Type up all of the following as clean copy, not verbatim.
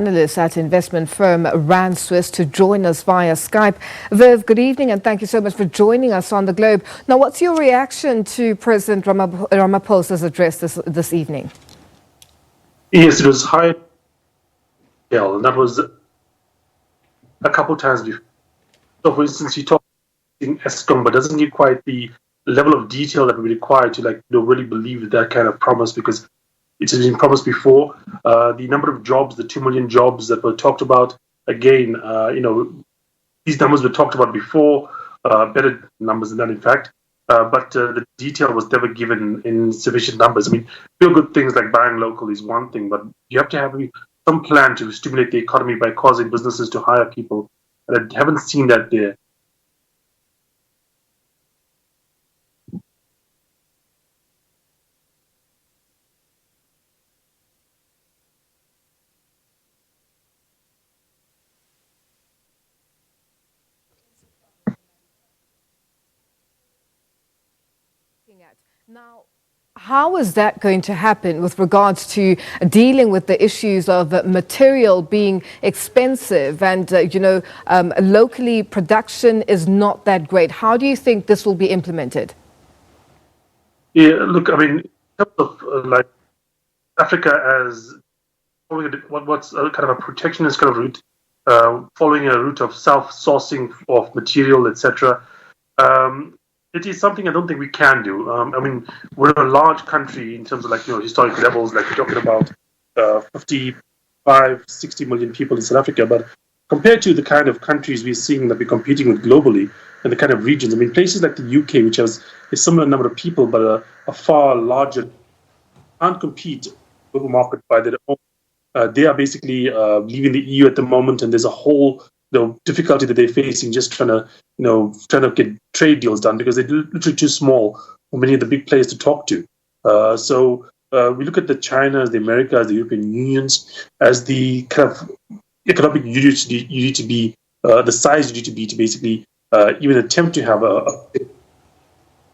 Analyst at investment firm Rand Swiss to join us via Skype. Viv, good evening and thank you so much for joining us on the Globe. Now, what's your reaction to President Ramaphosa's address this evening? Yes, it was high, and that was a couple of times before. So, for instance, you talk in ESCOM, but doesn't give quite the level of detail that we require to really believe that kind of promise, because it's been promised before. The number of jobs, the 2 million jobs that were talked about, again, these numbers were talked about before, better numbers than that, in fact. But the detail was never given in sufficient numbers. I mean, feel good things like buying local is one thing, but you have to have some plan to stimulate the economy by causing businesses to hire people. And I haven't seen that there. Now, how is that going to happen with regards to dealing with the issues of material being expensive and, locally production is not that great? How do you think this will be implemented? Yeah, look, I mean, in terms of Africa as following what's a kind of a protectionist kind of route, following a route of self-sourcing of material, etc. It is something I don't think we can do. I mean, we're a large country in terms of historic levels, like we're talking about 55, 60 million people in South Africa. But compared to the kind of countries we're seeing that we're competing with globally and the kind of regions, I mean, places like the UK, which has a similar number of people but a far larger, can't compete global market by their own. They are basically leaving the EU at the moment, and there's a whole difficulty that they're facing just trying to get trade deals done, because they're literally too small for many of the big players to talk to. So we look at the Chinas, the Americas, the European Unions as the kind of economic unit you need to be, the size you need to be to basically even attempt to have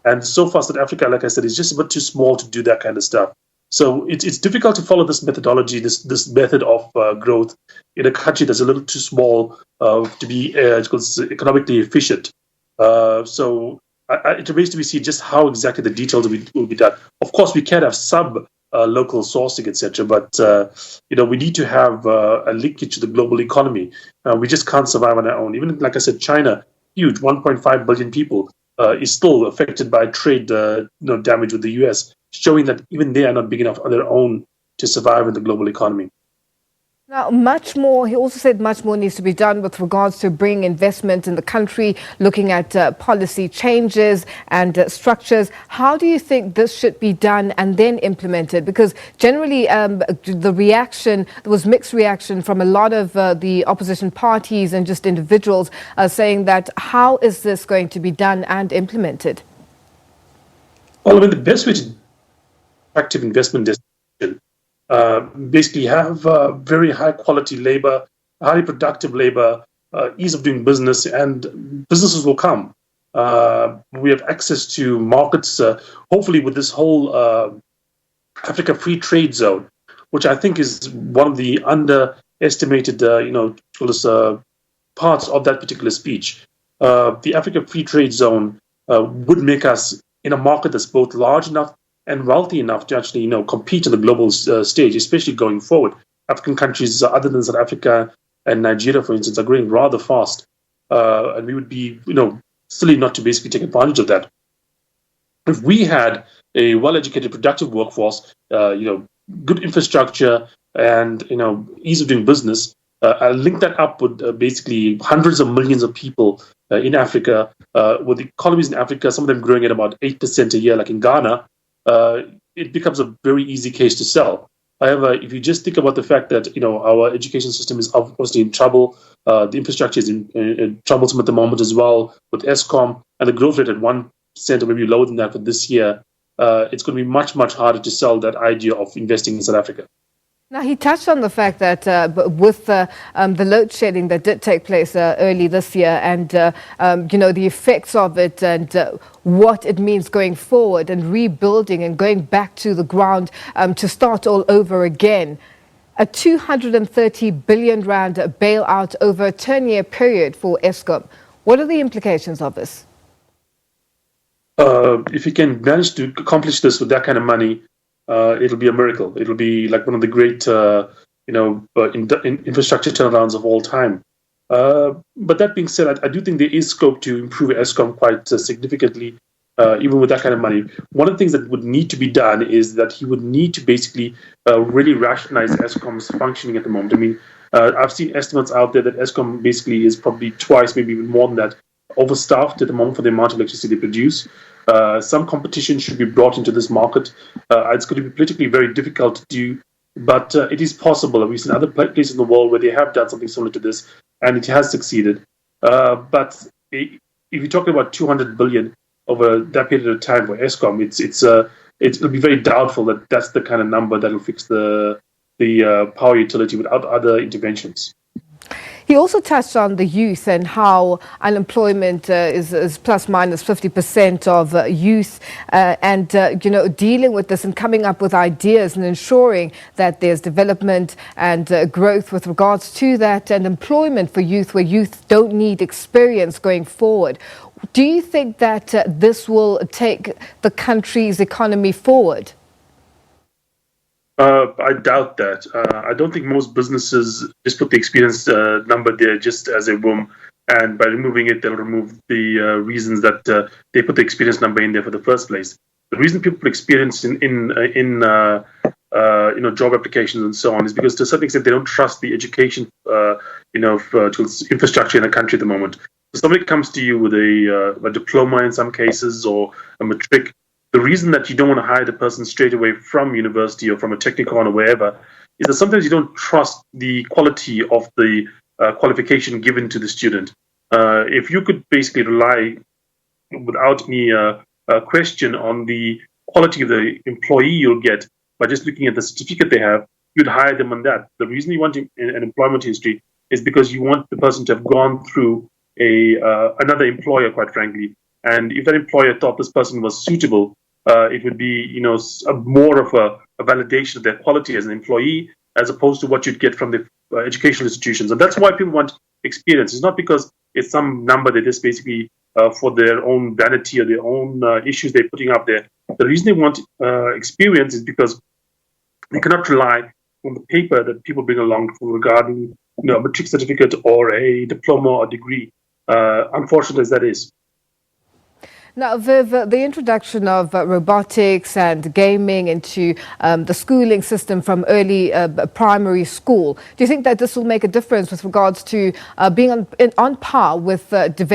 and so far South Africa, like I said, is just a bit too small to do that kind of stuff. So it's difficult to follow this methodology, this method of growth in a country that's a little too small to be economically efficient. So it remains to be seen just how exactly the details will be done. Of course, we can have some local sourcing, etc., but we need to have a linkage to the global economy. We just can't survive on our own. Even like I said, China, huge, 1.5 billion people, is still affected by trade damage with the US, showing that even they are not big enough on their own to survive in the global economy. Now, much more, he also said much more needs to be done with regards to bringing investment in the country, looking at policy changes and structures. How do you think this should be done and then implemented? Because generally the reaction, there was mixed reaction from a lot of the opposition parties and just individuals saying that how is this going to be done and implemented? Well, I mean, the best way to active investment destination, basically have very high quality labor, highly productive labor, ease of doing business, and businesses will come. We have access to markets, hopefully with this whole Africa Free Trade Zone, which I think is one of the underestimated parts of that particular speech. The Africa Free Trade Zone would make us in a market that's both large enough and wealthy enough to actually, compete on the global stage, especially going forward. African countries, other than South Africa and Nigeria, for instance, are growing rather fast, and we would be, silly not to basically take advantage of that. If we had a well-educated, productive workforce, good infrastructure, and ease of doing business, I'll link that up with basically hundreds of millions of people in Africa, with economies in Africa, some of them growing at about 8% a year, like in Ghana. It becomes a very easy case to sell. However, if you just think about the fact that our education system is obviously in trouble, the infrastructure is in troublesome at the moment as well with ESCOM, and the growth rate at 1% or maybe lower than that for this year, it's going to be much, much harder to sell that idea of investing in South Africa. Now, he touched on the fact that with the load shedding that did take place early this year and, the effects of it and what it means going forward and rebuilding and going back to the ground to start all over again. A 230 billion rand bailout over a 10-year period for Eskom. What are the implications of this? If you can manage to accomplish this with that kind of money, it'll be a miracle. It'll be like one of the great, infrastructure turnarounds of all time. But that being said, I do think there is scope to improve Eskom quite significantly, even with that kind of money. One of the things that would need to be done is that he would need to basically really rationalize Eskom's functioning at the moment. I mean, I've seen estimates out there that Eskom basically is probably twice, maybe even more than that, overstaffed at the moment for the amount of electricity they produce. Some competition should be brought into this market. It's going to be politically very difficult to do, but it is possible. We've seen other places in the world where they have done something similar to this, and it has succeeded. But if you're talking about 200 billion over that period of time for Eskom, it'll be very doubtful that that's the kind of number that will fix the power utility without other interventions. He also touched on the youth and how unemployment is plus minus 50% of youth, and dealing with this and coming up with ideas and ensuring that there's development and growth with regards to that, and employment for youth where youth don't need experience going forward. Do you think that this will take the country's economy forward? I doubt that. I don't think most businesses just put the experience number there just as a whim, and by removing it, they'll remove the reasons that they put the experience number in there for the first place. The reason people put experience in job applications and so on is because to a certain extent they don't trust the education infrastructure in a country at the moment. So somebody comes to you with a diploma in some cases or a matric. The reason that you don't want to hire the person straight away from university or from a technicon or wherever is that sometimes you don't trust the quality of the qualification given to the student. If you could basically rely without any question on the quality of the employee you'll get by just looking at the certificate they have, you'd hire them on that. The reason you want an employment history is because you want the person to have gone through another employer, quite frankly. And if that employer thought this person was suitable, it would be, more of a validation of their quality as an employee, as opposed to what you'd get from the educational institutions. And that's why people want experience. It's not because it's some number that is basically for their own vanity or their own issues they're putting up there. The reason they want experience is because they cannot rely on the paper that people bring along regarding a matric certificate or a diploma or degree, unfortunate as that is. Now, Viv, the introduction of robotics and gaming into the schooling system from early primary school, do you think that this will make a difference with regards to being on par with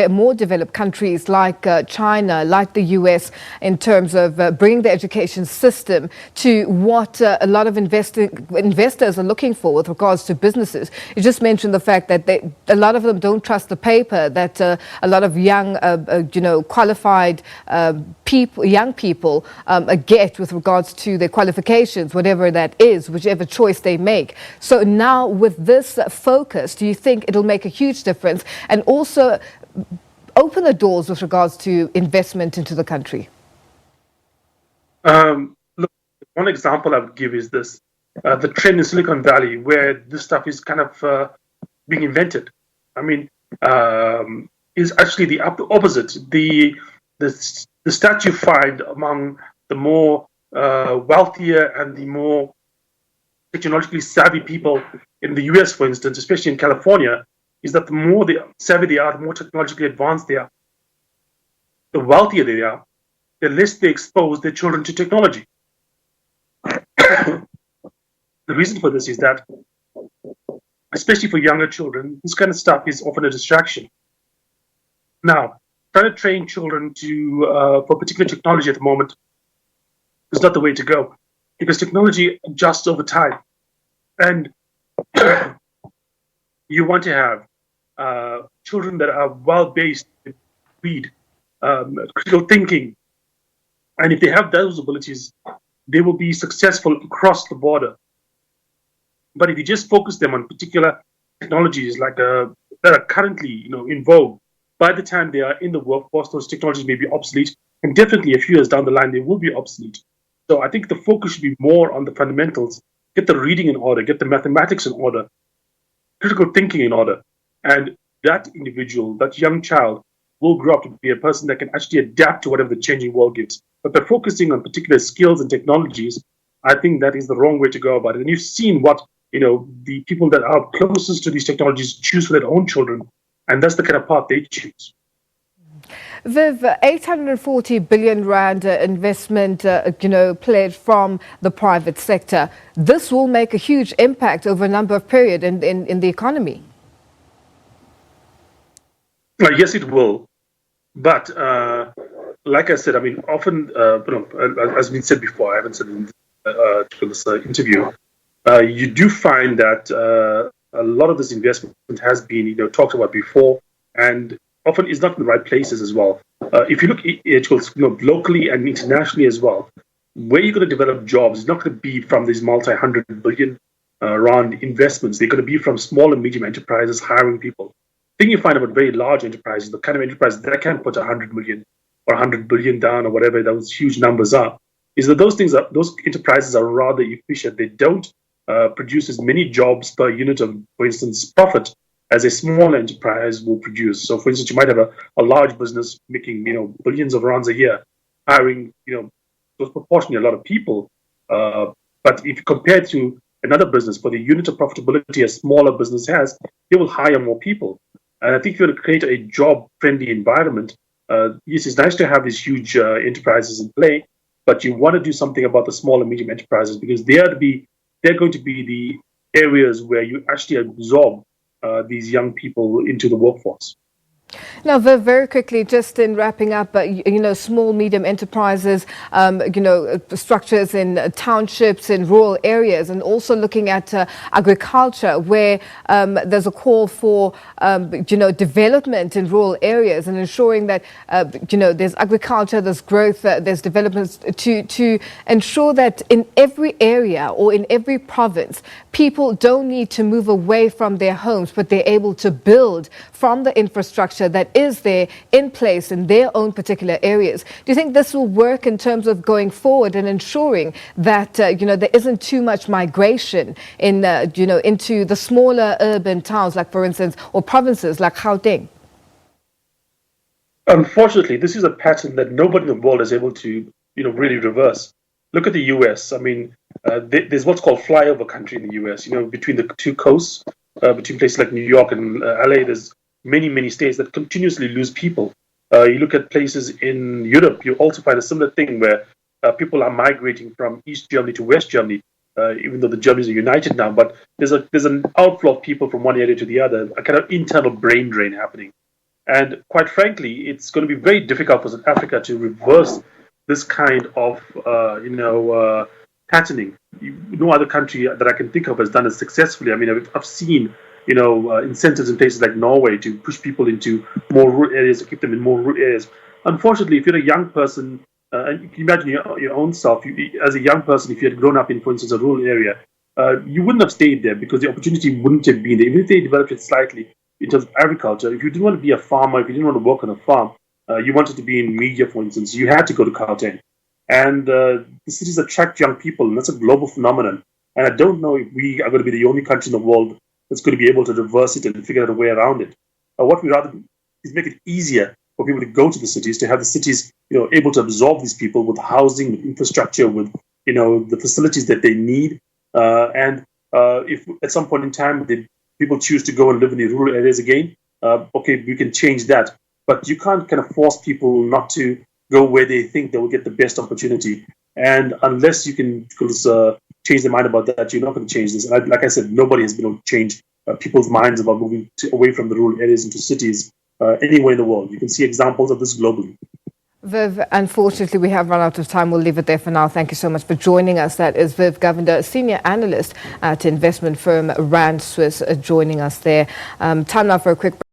more developed countries like China, like the US, in terms of bringing the education system to what a lot of investors are looking for with regards to businesses? You just mentioned the fact that a lot of them don't trust the paper that a lot of young, qualified young people get with regards to their qualifications, whatever that is, whichever choice they make. So now with this focus, do you think it'll make a huge difference and also open the doors with regards to investment into the country? Look, one example I would give is this. The trend in Silicon Valley where this stuff is kind of being invented. I mean, is actually the opposite. The stat you find among the more wealthier and the more technologically savvy people in the US, for instance, especially in California, is that the more savvy they are, the more technologically advanced they are. The wealthier they are, the less they expose their children to technology. The reason for this is that, especially for younger children, this kind of stuff is often a distraction. Now, trying to train children for particular technology at the moment is not the way to go, because technology adjusts over time, and you want to have children that are well-based, read, critical thinking, and if they have those abilities, they will be successful across the border. But if you just focus them on particular technologies like that are currently in vogue, by the time they are in the workforce, those technologies may be obsolete, and definitely a few years down the line, they will be obsolete. So I think the focus should be more on the fundamentals get the reading in order, get the mathematics in order, critical thinking in order. And that individual, that young child, will grow up to be a person that can actually adapt to whatever the changing world gives. But by focusing on particular skills and technologies, I think that is the wrong way to go about it. And you've seen what, the people that are closest to these technologies choose for their own children. And that's the kind of path they choose. Viv, 840 billion rand investment, pledged from the private sector. This will make a huge impact over a number of periods in the economy. Yes, it will. But like I said, I mean, often, as been said before, I haven't said in this interview, you do find that a lot of this investment has been, talked about before, and often is not in the right places as well. If you look locally and internationally as well, where you're going to develop jobs is not going to be from these multi-hundred billion rand investments. They're going to be from small and medium enterprises hiring people. The thing you find about very large enterprises, the kind of enterprises that can put 100 million or 100 billion down or whatever those huge numbers are, is that those enterprises are rather efficient. They don't produce as many jobs per unit of, for instance, profit as a small enterprise will produce. So, for instance, you might have a large business making, billions of rands a year, hiring, proportionally a lot of people. But if you compare to another business, for the unit of profitability a smaller business has, they will hire more people. And I think if you want to create a job-friendly environment, yes, it's nice to have these huge enterprises in play, but you want to do something about the small and medium enterprises because they're going to be the areas where you actually absorb these young people into the workforce. Now, very quickly, just in wrapping up, small, medium enterprises, structures in townships, in rural areas, and also looking at agriculture, where there's a call for, development in rural areas and ensuring that, there's agriculture, there's growth, there's developments to ensure that in every area or in every province, people don't need to move away from their homes, but they're able to build from the infrastructure that is there in place in their own particular areas. Do you think this will work in terms of going forward and ensuring that there isn't too much migration in into the smaller urban towns, like for instance, or provinces like Gauteng? Unfortunately, this is a pattern that nobody in the world is able to really reverse. Look at the US. I mean, there's what's called flyover country in the US. Between the two coasts, between places like New York and LA, there's many states that continuously lose people. You look at places in Europe, you also find a similar thing where people are migrating from East Germany to West Germany, even though the Germans are united now. But there's an outflow of people from one area to the other, a kind of internal brain drain happening. And quite frankly, it's going to be very difficult for South Africa to reverse this kind of patterning. No other country that I can think of has done it successfully. I mean, I've seen incentives in places like Norway to push people into more rural areas, to keep them in more rural areas. Unfortunately, if you're a young person, and you can imagine your own self, as a young person, if you had grown up in, for instance, a rural area, you wouldn't have stayed there because the opportunity wouldn't have been there. Even if they developed it slightly in terms of agriculture, if you didn't want to be a farmer, if you didn't want to work on a farm, you wanted to be in media, for instance, you had to go to Gauteng. And the cities attract young people, and that's a global phenomenon. And I don't know if we are going to be the only country in the world that's going to be able to reverse it and figure out a way around it. What we rather do is make it easier for people to go to the cities, to have the cities, able to absorb these people with housing, with infrastructure, with, the facilities that they need. And if at some point in time people choose to go and live in the rural areas again, okay, we can change that. But you can't kind of force people not to go where they think they will get the best opportunity. And unless you can change their mind about that, you're not going to change this. And like I said, nobody has been able to change people's minds about moving away from the rural areas into cities anywhere in the world. You can see examples of this globally. Viv, unfortunately, we have run out of time. We'll leave it there for now. Thank you so much for joining us. That is Viv Govender, Senior Analyst at investment firm Rand Swiss, joining us there. Time now for a quick break.